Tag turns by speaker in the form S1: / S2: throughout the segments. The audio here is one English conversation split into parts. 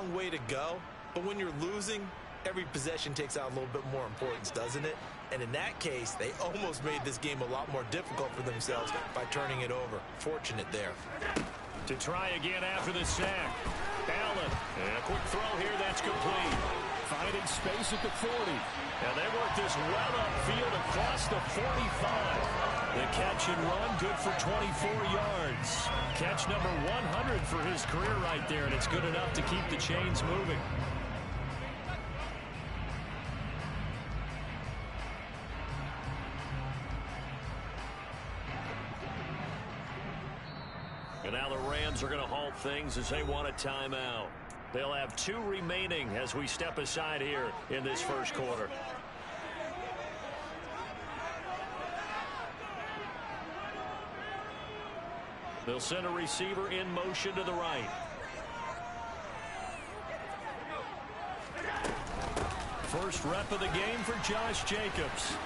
S1: long way to go, but when you're losing, every possession takes out a little bit more importance, doesn't it? And in that case, they almost made this game a lot more difficult for themselves by turning it over. Fortunate there.
S2: To try again after the sack. Allen, and a quick throw here, that's complete. Finding space at the 40. And they work this well upfield across the 45. The catch and run, good for 24 yards. Catch number 100 for his career right there, and it's good enough to keep the chains moving. And now the Rams are going to halt things as they want a timeout. They'll have 2 remaining as we step aside here in this first quarter. They'll send a receiver in motion to the right. First rep of the game for Josh Jacobs.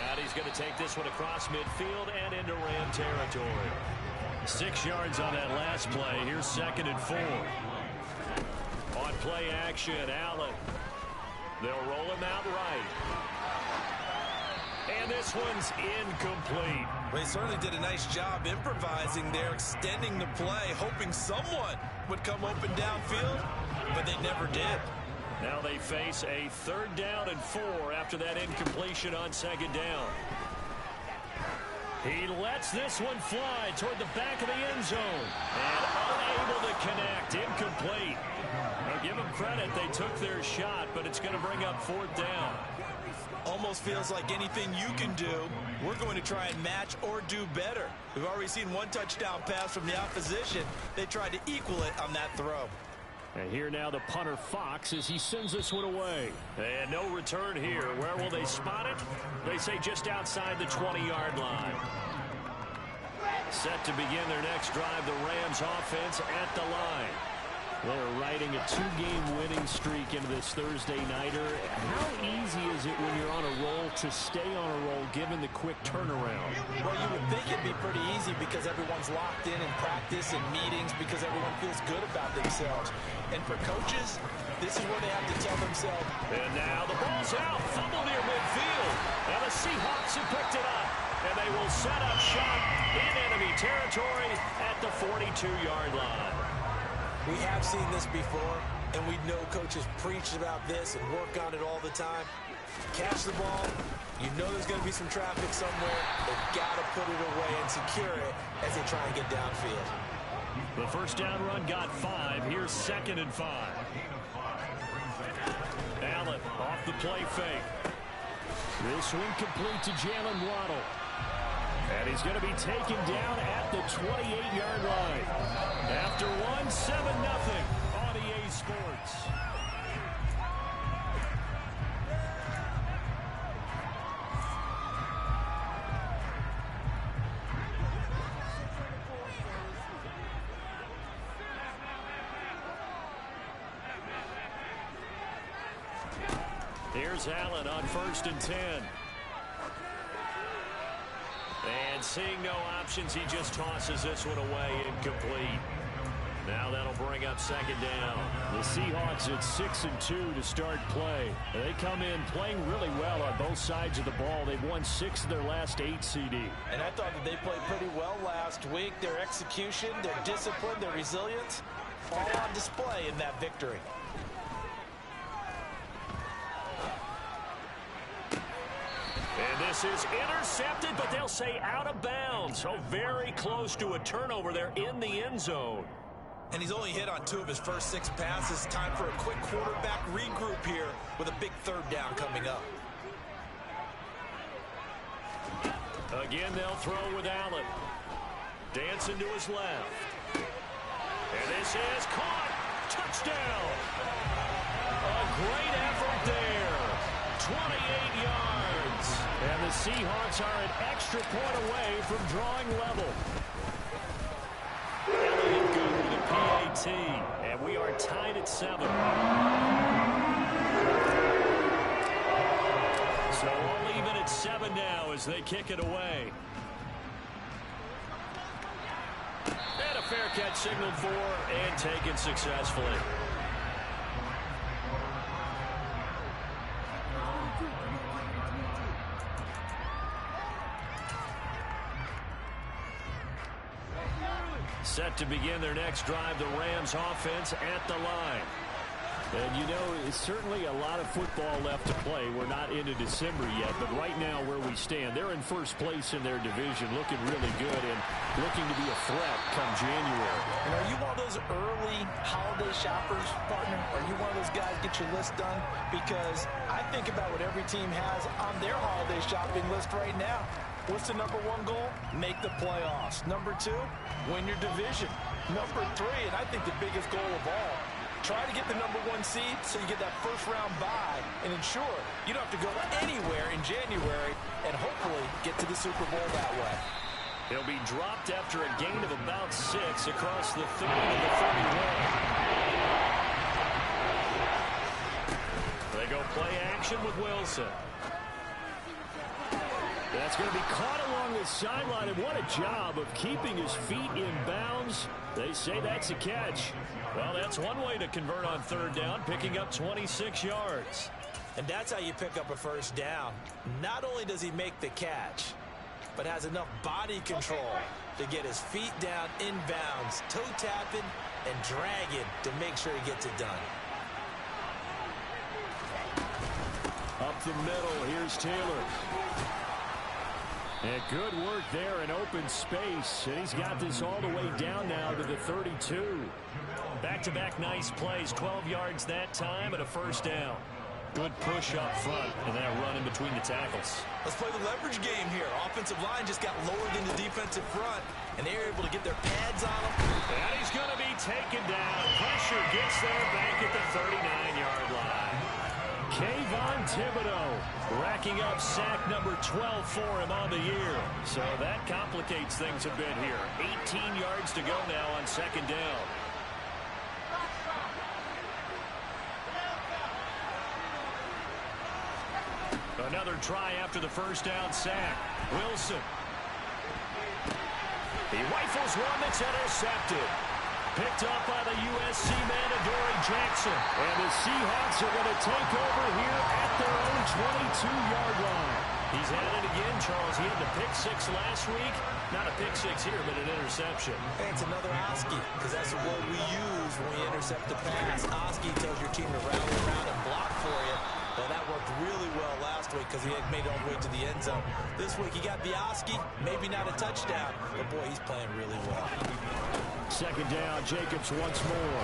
S2: And he's going to take this one across midfield and into Ram territory. 6 yards on that last play. Here's 2nd and 4. On play action, Allen. They'll roll him out right. And this one's incomplete.
S1: Well, he certainly did a nice job improvising there, extending the play, hoping someone would come open downfield, but they never did.
S2: Now they face a 3rd down and 4 after that incompletion on 2nd down. He lets this one fly toward the back of the end zone. And unable to connect. Incomplete. Now give them credit. They took their shot, but it's going to bring up 4th down.
S1: Almost feels like anything you can do, we're going to try and match or do better. We've already seen 1 touchdown pass from the opposition. They tried to equal it on that throw.
S2: And here now the punter Fox as he sends this one away. And no return here. Where will they spot it? They say just outside the 20-yard line. Set to begin their next drive, the Rams offense at the line. They're riding a 2-game winning streak into this Thursday nighter. How easy is it when you're on a roll to stay on a roll given the quick turnaround?
S1: Well, you would think it'd be pretty easy because everyone's locked in practice and meetings because everyone feels good about themselves. And for coaches, this is where they have to tell themselves.
S2: And now the ball's out, fumble near midfield. And the Seahawks have picked it up. And they will set up shop in enemy territory at the 42-yard line.
S1: We have seen this before, and we know coaches preach about this and work on it all the time. Catch the ball. You know there's going to be some traffic somewhere. They've got to put it away and secure it as they try and get downfield.
S2: The first down run got 5. Here's 2nd and 5. Allen off the play fake. This one complete to Jalen Waddle. And he's going to be taken down at the 28-yard line. After 7-0 on EA Sports. Here's Allen on 1st and 10. And seeing no options, he just tosses this one away, incomplete. Now that'll bring up 2nd down. The Seahawks at 6 and 2 to start play. They come in playing really well on both sides of the ball. They've won 6 of their last 8 CD.
S1: And I thought that they played pretty well last week. Their execution, their discipline, their resilience, all on display in that victory.
S2: And this is intercepted, but they'll say out of bounds. So very close to a turnover there in the end zone.
S1: And he's only hit on 2 of his first 6 passes. Time for a quick quarterback regroup here with a big 3rd down coming up.
S2: Again, they'll throw with Allen. Dancing to his left. And this is caught. Touchdown. A great effort there. 28 yards. And the Seahawks are an extra point away from drawing level. Elliott good with a PAT. And we are tied at 7. So all even at 7 now as they kick it away. And a fair catch signaled for and taken successfully. Set to begin their next drive, the Rams offense at the line. And, you know, it's certainly a lot of football left to play. We're not into December yet, but right now where we stand, they're in first place in their division, looking really good and looking to be a threat come January.
S1: And are you one of those early holiday shoppers, partner? Are you one of those guys get your list done? Because I think about what every team has on their holiday shopping list right now. What's the number one goal? Make the playoffs. Number two, win your division. Number three, and I think the biggest goal of all, try to get the number one seed so you get that first round bye and ensure you don't have to go anywhere in January and hopefully get to the Super Bowl that way.
S2: He'll be dropped after a gain of about 6 across the 30 and the 31. They go play action with Wilson. That's going to be caught along the sideline, and what a job of keeping his feet in bounds. They say that's a catch. Well, that's one way to convert on third down, picking up 26 yards.
S1: And that's how you pick up a first down. Not only does he make the catch, but has enough body control to get his feet down in bounds, toe tapping and dragging to make sure he gets it done.
S2: Up the middle, here's Taylor. And good work there in open space. And he's got this all the way down now to the 32. Back-to-back nice plays, 12 yards that time and a first down. Good push up front and that run in between the tackles.
S1: Let's play the leverage game here. Offensive line just got lower than the defensive front, and they were able to get their pads on him.
S2: And he's going to be taken down. Pressure gets there back at the 39-yard line. Kayvon Thibodeau racking up sack number 12 for him on the year. So that complicates things a bit here. 18 yards to go now on second down. Another try after the first down sack. Wilson. He rifles one that's intercepted. Picked up by the USC man, Adoree Jackson. And the Seahawks are going to take over here at their own 22-yard line. He's had it again, Charles. He had the pick six last week. Not a pick six here, but an interception.
S1: And it's another Oski, because that's the word we use when we intercept the pass. Oski tells your team to rally around and block for you. Well, that worked really well last week because he had made it all the way to the end zone. This week he got the Oski, maybe not a touchdown, but boy, he's playing really well.
S2: Second down, Jacobs once more.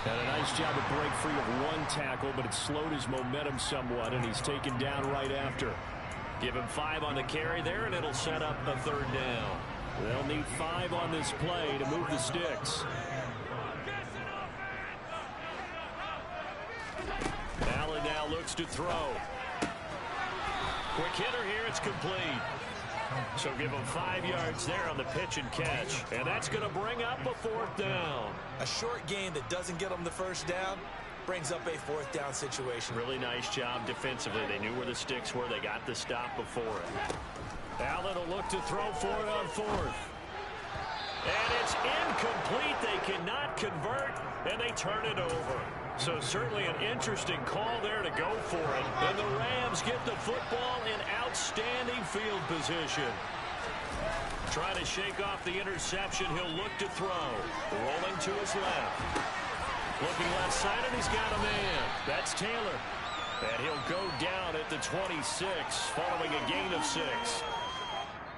S2: And a nice job to break free of one tackle, but it slowed his momentum somewhat, and he's taken down right after. Give him 5 on the carry there, and it'll set up a third down. They'll need 5 on this play to move the sticks. Allen now looks to throw. Quick hitter here, it's complete. So give him 5 yards there on the pitch and catch. And that's going to bring up a fourth down.
S1: A short gain that doesn't get them the first down brings up a fourth down situation.
S2: Really nice job defensively. They knew where the sticks were. They got the stop before it. Allen will look to throw for it on fourth. And it's incomplete. They cannot convert, and they turn it over. So certainly an interesting call there to go for it. And the Rams get the football in outstanding field position. Trying to shake off the interception. He'll look to throw. Rolling to his left. Looking left side, and he's got a man. That's Taylor. And he'll go down at the 26 following a gain of 6.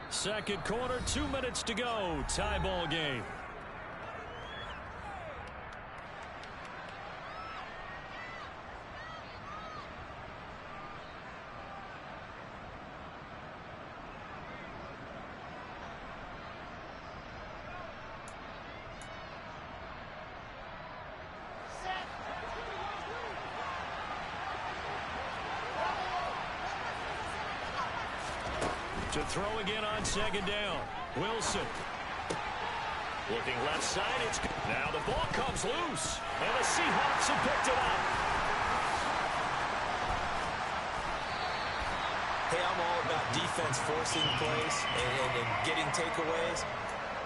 S2: Second quarter, 2 minutes to go. Tie ball game. To throw again on second down. Wilson. Looking left side. It's good. Now the ball comes loose. And the Seahawks have picked it up.
S1: Hey, I'm all about defense forcing plays and getting takeaways.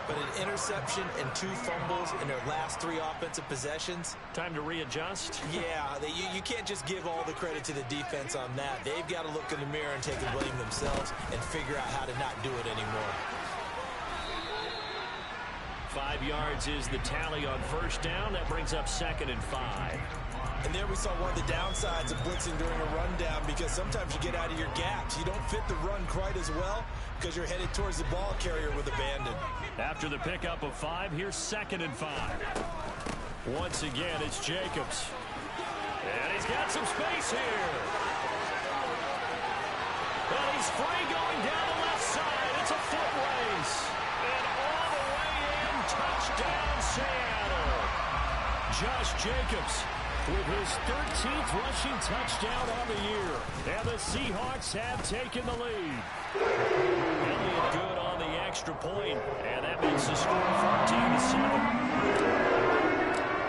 S1: but an interception and 2 fumbles in their last 3 offensive possessions.
S2: Time to readjust?
S1: Yeah, you can't just give all the credit to the defense on that. They've got to look in the mirror and take the blame themselves and figure out how to not do it anymore.
S2: 5 yards is the tally on first down. That brings up 2nd and 5.
S1: And there we saw one of the downsides of blitzing during a rundown, because sometimes you get out of your gaps. You don't fit the run quite as well because you're headed towards the ball carrier with abandon.
S2: After the pickup of 5, here's 2nd and 5. Once again, it's Jacobs. And he's got some space here. Well, he's free going down the left side. It's a foot race. And all the way in, touchdown Seattle. Josh Jacobs with his 13th rushing touchdown on the year. And the Seahawks have taken the lead. Elliott good on the extra point, and that makes the score 14-7.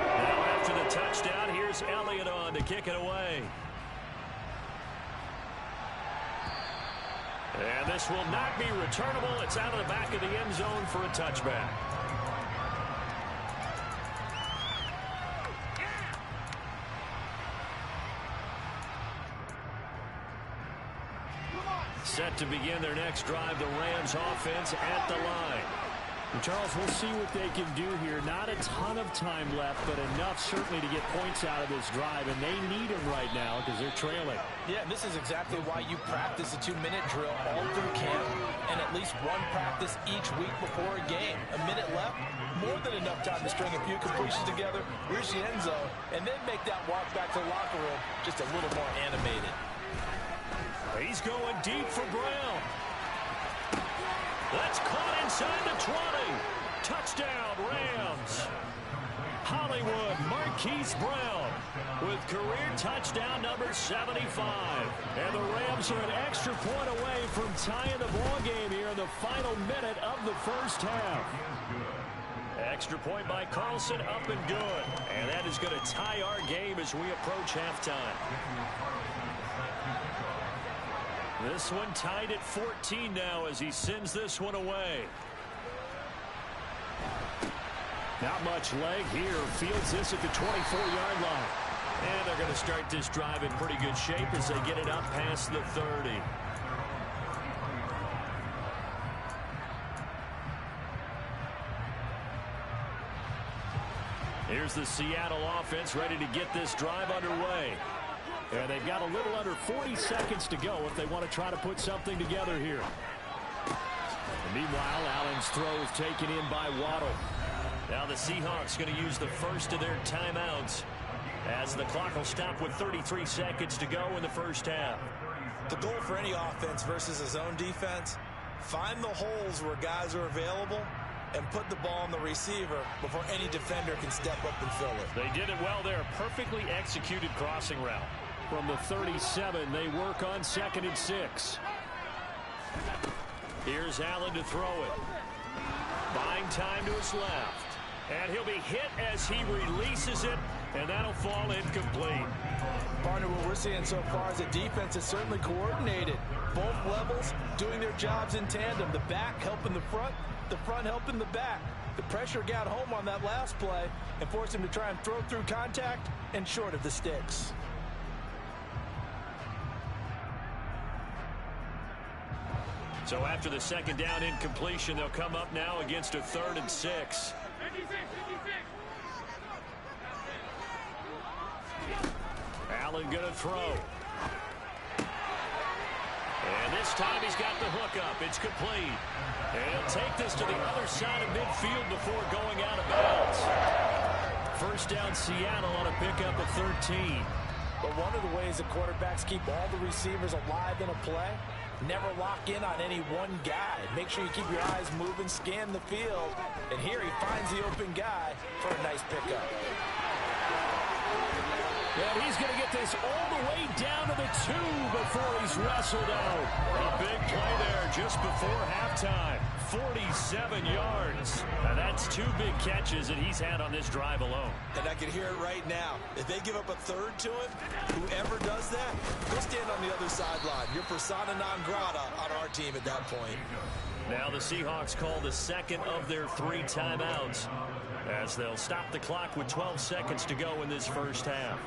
S2: Now after the touchdown, here's Elliott on to kick it away. And this will not be returnable. It's out of the back of the end zone for a touchback. Set to begin their next drive, the Rams offense at the line.
S3: And Charles, we'll see what they can do here. Not a ton of time left, but enough certainly to get points out of this drive, and they need them right now because they're trailing.
S1: Yeah, and this is exactly why you practice a 2-minute drill all through camp and at least one practice each week before a game. A minute left, more than enough time to string a few completions together, reach the end zone, and then make that walk back to the locker room just a little more animated.
S2: He's going deep for Brown. That's caught inside the 20. Touchdown, Rams. Hollywood Marquise Brown with career touchdown number 75. And the Rams are an extra point away from tying the ball game here in the final minute of the first half. Extra point by Carlson, up and good. And that is going to tie our game as we approach halftime. This one tied at 14 now as he sends this one away.
S3: Not much leg here. Fields this at the 24-yard line.
S2: And they're going to start this drive in pretty good shape as they get it up past the 30. Here's the Seattle offense ready to get this drive underway. And they've got a little under 40 seconds to go if they want to try to put something together here. And meanwhile, Allen's throw is taken in by Waddle. Now the Seahawks going to use the first of their timeouts as the clock will stop with 33 seconds to go in the first half.
S1: The goal for any offense versus a zone defense, find the holes where guys are available and put the ball on the receiver before any defender can step up and fill it.
S2: They did it well there. Perfectly executed crossing route.
S3: From the 37, they work on 2nd and 6.
S2: Here's Allen to throw it. Buying time to his left. And he'll be hit as he releases it, and that'll fall incomplete.
S1: Partner, what we're seeing so far is the defense is certainly coordinated. Both levels doing their jobs in tandem. The back helping the front helping the back. The pressure got home on that last play and forced him to try and throw through contact and short of the sticks.
S2: So after the 2nd down incompletion, they'll come up now against a 3rd and 6. Allen gonna throw. And this time he's got the hook up. It's complete. And he'll take this to the other side of midfield before going out of bounds. First down Seattle on a pickup of 13.
S1: But one of the ways that quarterbacks keep all the receivers alive in a play, never lock in on any one guy. Make sure you keep your eyes moving, scan the field. And here he finds the open guy for a nice pickup.
S3: And he's going to get this all the way down to the 2 before he's wrestled out.
S2: A big play there just before halftime. 47 yards. And that's 2 big catches that he's had on this drive alone.
S1: And I can hear it right now. If they give up a third to him, whoever does that, go stand on the other sideline. You're persona non grata on our team at that point.
S2: Now the Seahawks call the second of their 3 timeouts as they'll stop the clock with 12 seconds to go in this first half.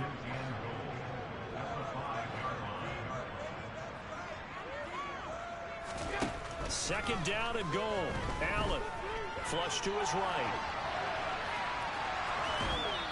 S2: Second down and goal. Allen flush to his right.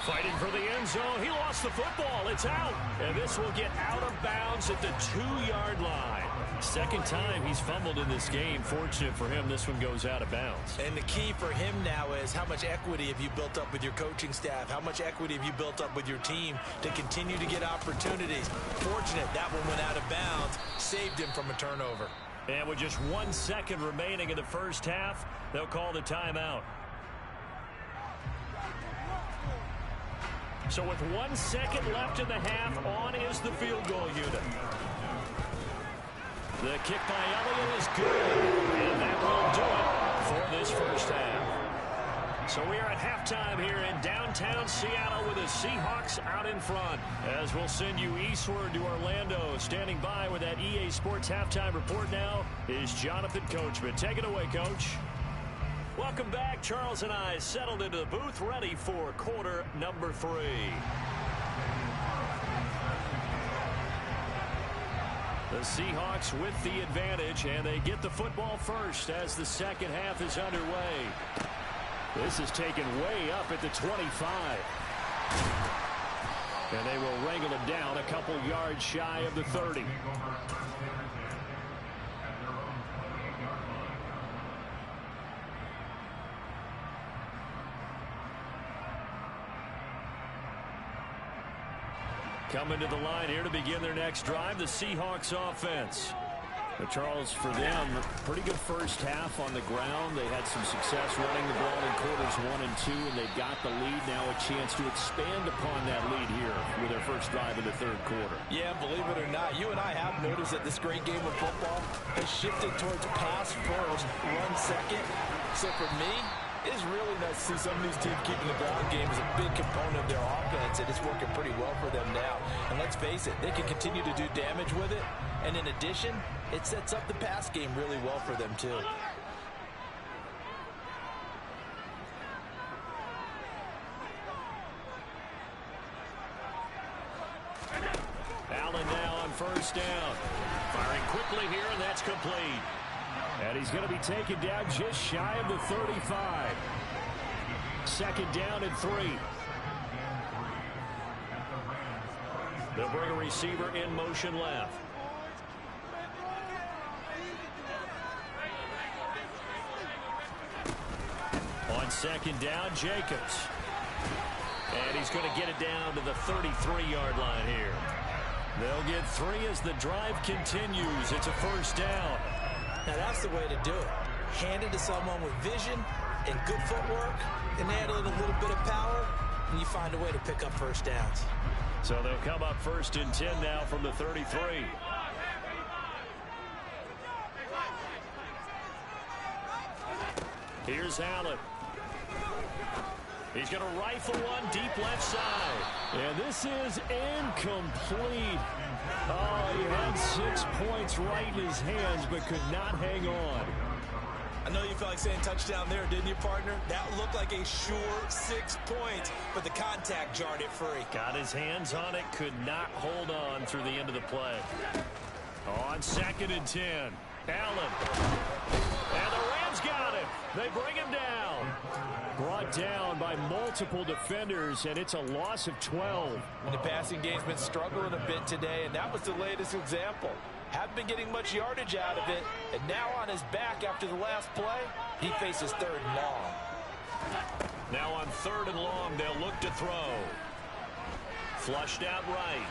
S2: Fighting for the end zone. He lost the football. It's out. And this will get out of bounds at the 2-yard line. Second time he's fumbled in this game. Fortunate for him, this one goes out of bounds.
S1: And the key for him now is how much equity have you built up with your coaching staff? How much equity have you built up with your team to continue to get opportunities? Fortunate that one went out of bounds. Saved him from a turnover.
S2: And with just 1 second remaining in the first half, they'll call the timeout. So with 1 second left in the half, on is the field goal unit. The kick by Elliott is good. And that will do it for this first half. So we are at halftime here in downtown Seattle with the Seahawks out in front. As we'll send you eastward to Orlando. Standing by with that EA Sports halftime report now is Jonathan Coachman. Take it away, Coach. Welcome back. Charles and I settled into the booth, ready for quarter number 3. The Seahawks with the advantage, and they get the football first as the second half is underway. This is taken way up at the 25. And they will wrangle him down a couple yards shy of the 30. Coming to the line here to begin their next drive, the Seahawks offense. But Charles, for them, pretty good first half on the ground. They had some success running the ball in quarters 1 and 2, and they've got the lead. Now a chance to expand upon that lead here with their first drive in the third quarter.
S1: Yeah, believe it or not, you and I have noticed that this great game of football has shifted towards pass first, run second. So for me, it's really nice to see some of these teams keeping the ground game as a big component of their offense, and it's working pretty well for them now. And let's face it, they can continue to do damage with it. And in addition, it sets up the pass game really well for them, too.
S2: Allen now on first down. Firing quickly here, and that's complete. And he's going to be taken down just shy of the 35. Second down and 3. They'll bring a receiver in motion left. On second down, Jacobs. And he's going to get it down to the 33-yard line here. They'll get 3 as the drive continues. It's a first down.
S1: Now that's the way to do it. Hand it to someone with vision and good footwork, and add in a little bit of power, and you find a way to pick up first downs.
S2: So they'll come up first and 10 now from the 33. Here's Allen. He's going to rifle one deep left side.
S3: And this is incomplete. Oh, he had 6 points right in his hands, but could not hang on.
S1: I know you felt like saying touchdown there, didn't you, partner? That looked like a sure 6 points, but the contact jarred it free.
S2: Got his hands on it, could not hold on through the end of the play. On second and 10, Allen. And the Rams got him. They bring him down.
S3: Brought down by multiple defenders, and it's a loss of 12.
S1: And the passing game's been struggling a bit today, and that was the latest example. Haven't been getting much yardage out of it, and now on his back after the last play, he faces third and long.
S2: Now on third and long, they'll look to throw. Flushed out right.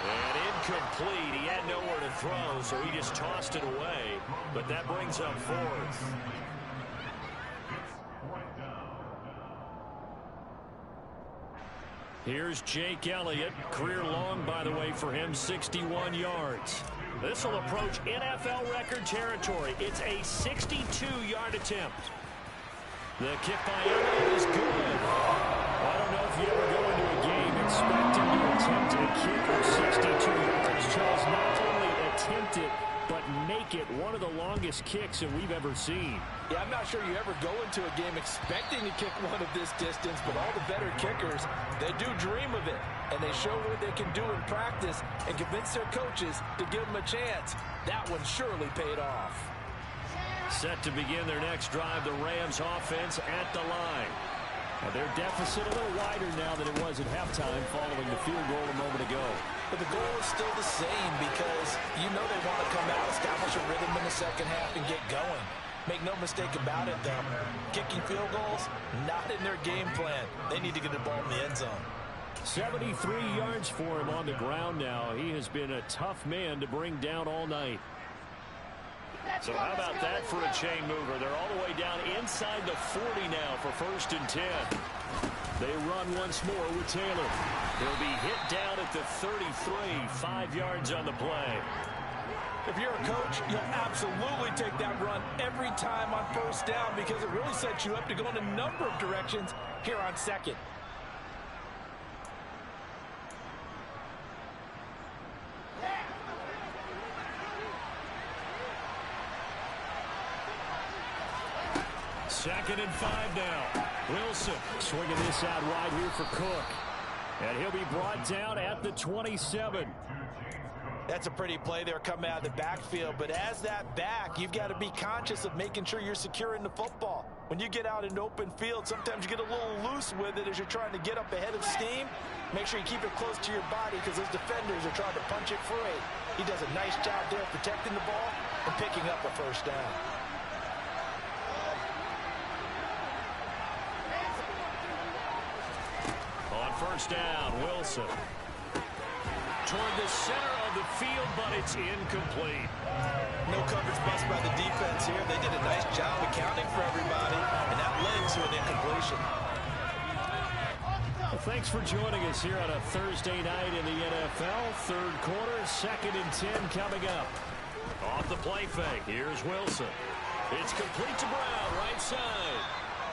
S2: And incomplete. He had nowhere to throw, so he just tossed it away. But that brings up fourth. Here's Jake Elliott. Career long, by the way, for him, 61 yards. This will approach NFL record territory. It's a 62-yard attempt. The kick by Elliott is good. I don't know if you ever go into a game expecting to attempt a kick of 62 yards. Charles, not only attempt it, but make it one of the longest kicks that we've ever seen.
S1: Yeah, I'm not sure you ever go into a game expecting to kick one of this distance, but all the better kickers, they do dream of it, and they show what they can do in practice and convince their coaches to give them a chance. That one surely paid off.
S2: Set to begin their next drive, the Rams offense at the line.
S3: And their deficit a little wider now than it was at halftime following the field goal a moment ago.
S1: But the goal is still the same because you know they want to come out, establish a rhythm in the second half, and get going. Make no mistake about it, though. Kicking field goals, not in their game plan. They need to get the ball in the end zone.
S3: 73 yards for him on the ground now. He has been a tough man to bring down all night.
S2: So how about that for a chain mover? They're all the way down inside the 40 now for 1st and 10.
S3: They run once more with Taylor.
S2: He'll be hit down at the 33, 5 yards on the play.
S1: If you're a coach, you'll absolutely take that run every time on 1st down because it really sets you up to go in a number of directions here on 2nd.
S2: Second and 5 now. Wilson
S3: swinging this out wide here for Cook. And he'll be brought down at the 27.
S1: That's a pretty play there coming out of the backfield, but as that back, you've got to be conscious of making sure you're securing the football. When you get out in open field, sometimes you get a little loose with it as you're trying to get up ahead of steam. Make sure you keep it close to your body because those defenders are trying to punch it free. He does a nice job there protecting the ball and picking up a 1st down.
S2: On 1st down, Wilson. Toward the center of the field, but it's incomplete.
S1: No coverage bust by the defense here. They did a nice job accounting for everybody, and that led to an incompletion.
S3: Well, thanks for joining us here on a Thursday night in the NFL. 3rd quarter, 2nd and 10 coming up.
S2: Off the play fake, here's Wilson. It's complete to Brown, right side.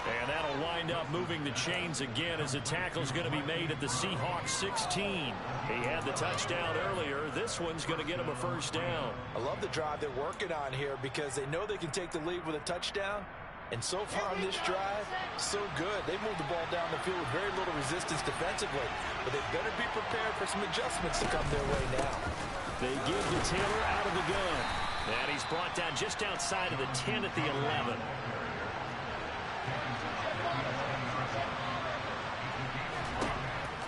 S2: And that'll wind up moving the chains again as the tackle's going to be made at the Seahawks 16. He had the touchdown earlier. This one's going to get him a 1st down.
S1: I love the drive they're working on here because they know they can take the lead with a touchdown. And so far on this drive, so good. They moved the ball down the field with very little resistance defensively. But they better be prepared for some adjustments to come their way now.
S3: They give to Taylor out of the gun.
S2: And he's brought down just outside of the 10 at the 11.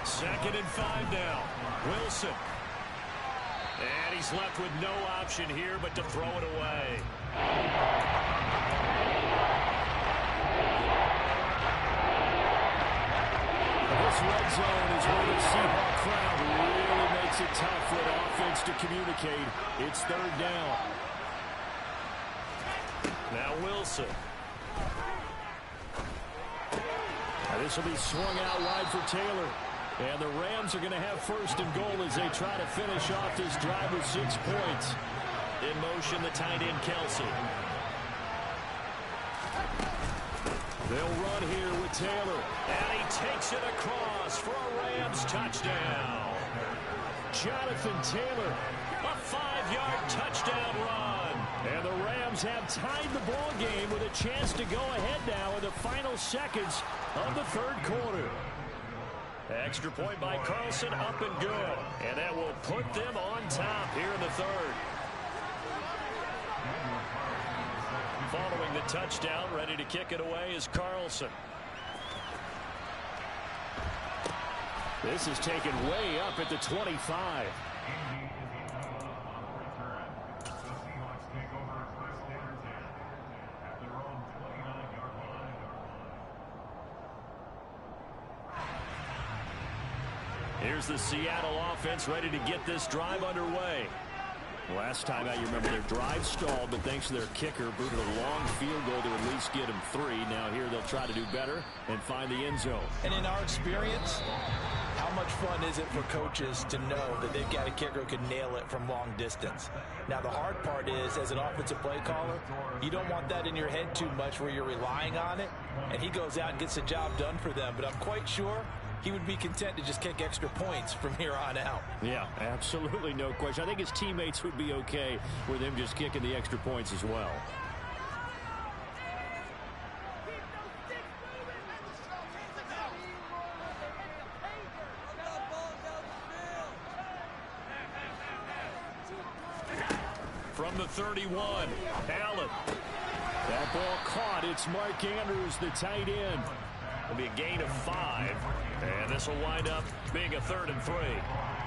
S2: Second and 5 now. Wilson. And he's left with no option here but to throw it away.
S3: This red zone is where the Seahawk crowd really makes it tough for the offense to communicate. It's 3rd down.
S2: Now Wilson.
S3: Now this will be swung out wide for Taylor. And the Rams are going to have 1st and goal as they try to finish off this drive with 6 points.
S2: In motion, the tight end, Kelsey.
S3: They'll run here with Taylor.
S2: And he takes it across for a Rams touchdown.
S3: Jonathan Taylor.
S2: A 5-yard touchdown run.
S3: And the Rams have tied the ball game with a chance to go ahead now in the final seconds of the 3rd quarter.
S2: Extra point by Carlson, up and good. And that will put them on top here in the 3rd. Following the touchdown, ready to kick it away is Carlson.
S3: This is taken way up at the 25.
S2: Here's the Seattle offense ready to get this drive underway.
S3: Last time out, you remember their drive stalled, but thanks to their kicker, booted a long field goal to at least get him 3. Now here they'll try to do better and find the end zone.
S1: And in our experience, how much fun is it for coaches to know that they've got a kicker who can nail it from long distance? Now, the hard part is, as an offensive play caller, you don't want that in your head too much where you're relying on it, and he goes out and gets the job done for them. But I'm quite sure he would be content to just kick extra points from here on out.
S3: Yeah, absolutely no question. I think his teammates would be okay with him just kicking the extra points as well. From the 31, Allen. That ball caught. It's Mark Andrews, the tight end. It'll be a gain of 5, and this will wind up being a 3rd and 3.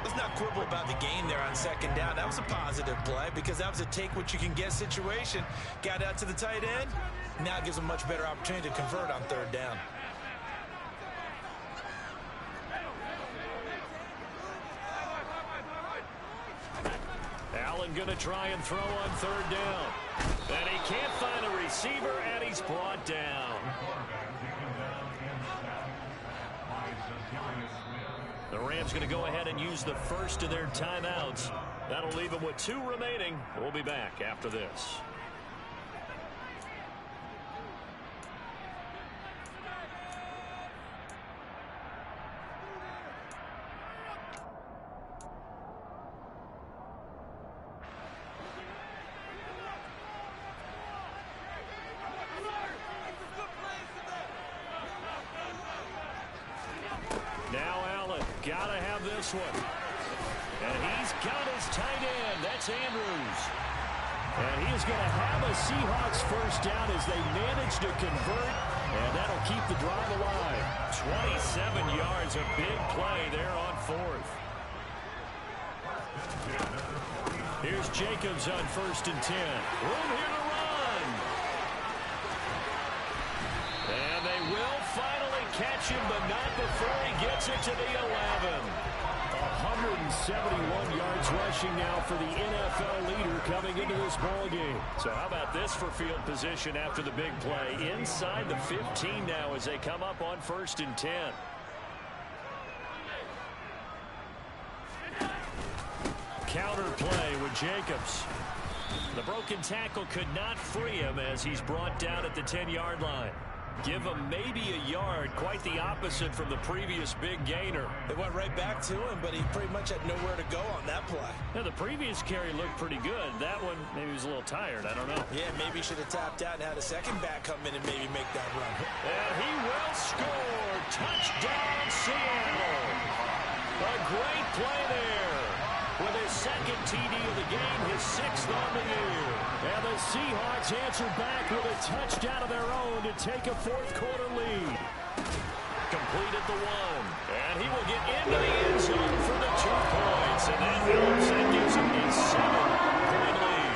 S1: Let's not quibble about the gain there on 2nd down. That was a positive play because that was a take-what-you-can-get situation. Got out to the tight end. Now it gives a much better opportunity to convert on 3rd down.
S3: Allen going to try and throw on 3rd down. And he can't find a receiver, and he's brought down. The Rams going to go ahead and use the first of their timeouts. That'll leave them with 2 remaining. We'll be back after this. Now Allen, gotta have this one. And he's got his tight end. That's Andrews. And he is going to have a Seahawks first down as they manage to convert. And that'll keep the drive alive. 27 yards, a big play there on 4th. Here's Jacobs on 1st and 10. Room here to run. And they will finally catch him, but not before he gets it to the 11. 171 yards rushing now for the NFL leader coming into this ball game. So how about this for field position after the big play? Inside the 15 now as they come up on 1st and 10. Counter play with Jacobs. The broken tackle could not free him as he's brought down at the 10-yard line. Give him maybe a yard, quite the opposite from the previous big gainer.
S1: It went right back to him, but he pretty much had nowhere to go on that play.
S3: Now, the previous carry looked pretty good. That one, maybe he was a little tired. I don't know.
S1: Yeah, maybe he should have tapped out and had a second back come in and maybe make that run.
S3: And he will score. Touchdown, Seattle. A great play there. With his 2nd TD of the game, his 6th on the year. And the Seahawks answer back with a touchdown of their own to take a 4th quarter lead. Complete at the 1. And he will get into the end zone for the 2 points. And that helps and gives him a 7-point lead.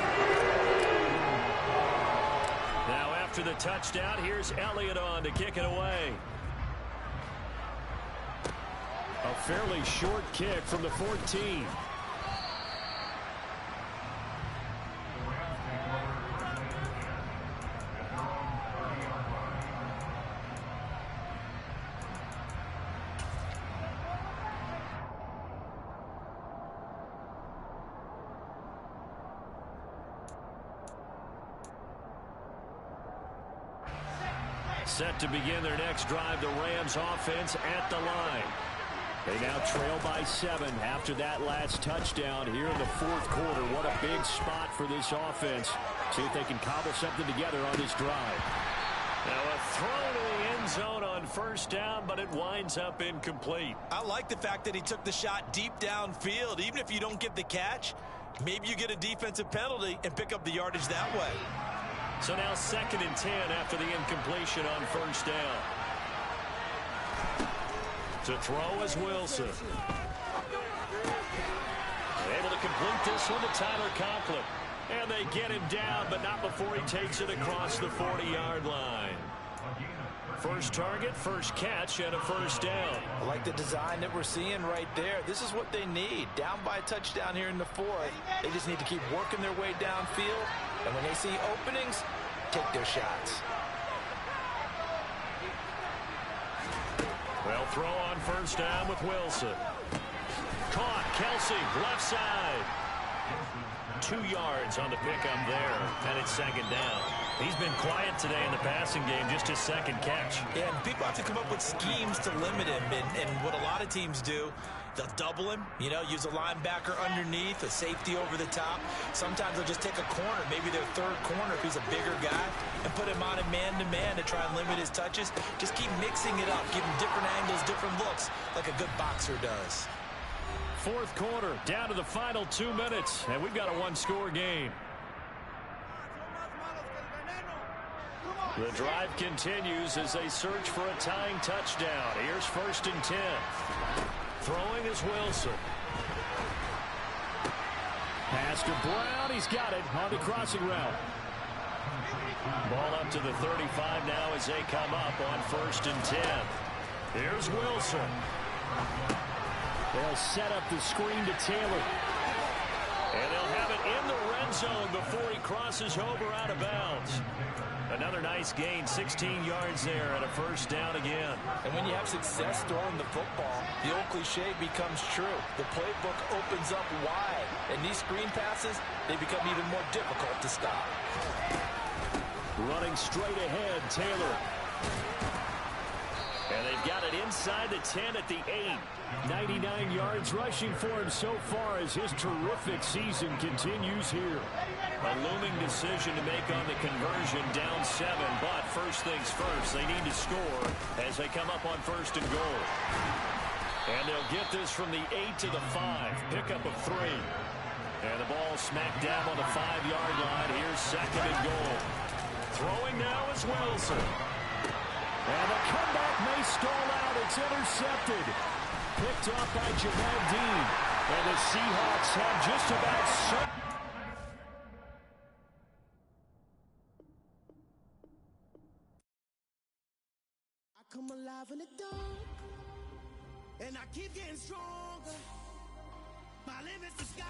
S3: Now after the touchdown, here's Elliott on to kick it away. A fairly short kick from the 14. Set to begin their next drive, the Rams offense at the line. They now trail by 7 after that last touchdown here in the 4th quarter. What a big spot for this offense. See if they can cobble something together on this drive. Now a throw to the end zone on 1st down, but it winds up incomplete.
S1: I like the fact that he took the shot deep downfield. Even if you don't get the catch, maybe you get a defensive penalty and pick up the yardage that way.
S3: So now 2nd and 10 after the incompletion on 1st down. To throw is Wilson. Able to complete this one to Tyler Conklin. And they get him down, but not before he takes it across the 40-yard line. First target, first catch, and a 1st down.
S1: I like the design that we're seeing right there. This is what they need. Down by a touchdown here in the 4th. They just need to keep working their way downfield. And when they see openings, take their shots.
S3: Well, throw on 1st down with Wilson.
S2: caught. Kelsey, left side. 2 yards on the pickup there, and it's second down. He's been quiet today in the passing game, just his second catch.
S1: Yeah, and people have to come up with schemes to limit him, and what a lot of teams do, they'll double him, use a linebacker underneath, a safety over the top. Sometimes they'll just take a corner, maybe their third corner if he's a bigger guy, and put him on a man-to-man to try and limit his touches. Just keep mixing it up, give him different angles, different looks, like a good boxer does.
S2: Fourth quarter, down to the final 2 minutes, and we've got a one-score game. The drive continues as they search for a tying touchdown. Here's 1st and 10. Throwing is Wilson. Pass to Brown. He's got it on the crossing route. Ball up to the 35 now as they come up on 1st and 10. Here's Wilson. They'll set up the screen to Taylor. And they'll have it in the red zone before he crosses over out of bounds. Another nice gain, 16 yards there, and a 1st down again.
S1: And when you have success throwing the football, the old cliche becomes true. The playbook opens up wide, and these screen passes, they become even more difficult to stop.
S2: Running straight ahead, Taylor. And they've got it inside the 10 at the 8. 99 yards rushing for him so far as his terrific season continues here. A looming decision to make on the conversion, down 7. But first things first, they need to score as they come up on 1st and goal. And they'll get this from the 8 to the 5. Pickup of 3. And the ball smacked down on the 5-yard line. Here's 2nd and goal. Throwing now is Wilson. And the comeback may stall out. It's intercepted. Picked off by Jamal Dean. And the Seahawks have just about...
S4: I come alive in the dark, and I keep getting stronger. My limit's the sky.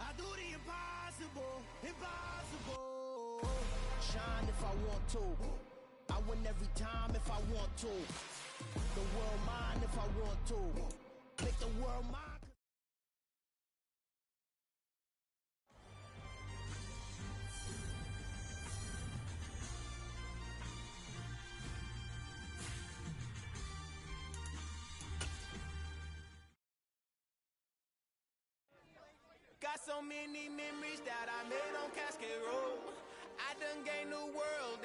S4: I do the impossible, impossible. Shine if I want to. I win every time if I want to. The world mine if I want to. Make the world mine. Got so many memories that I made on Cascade Road. I done gained the world.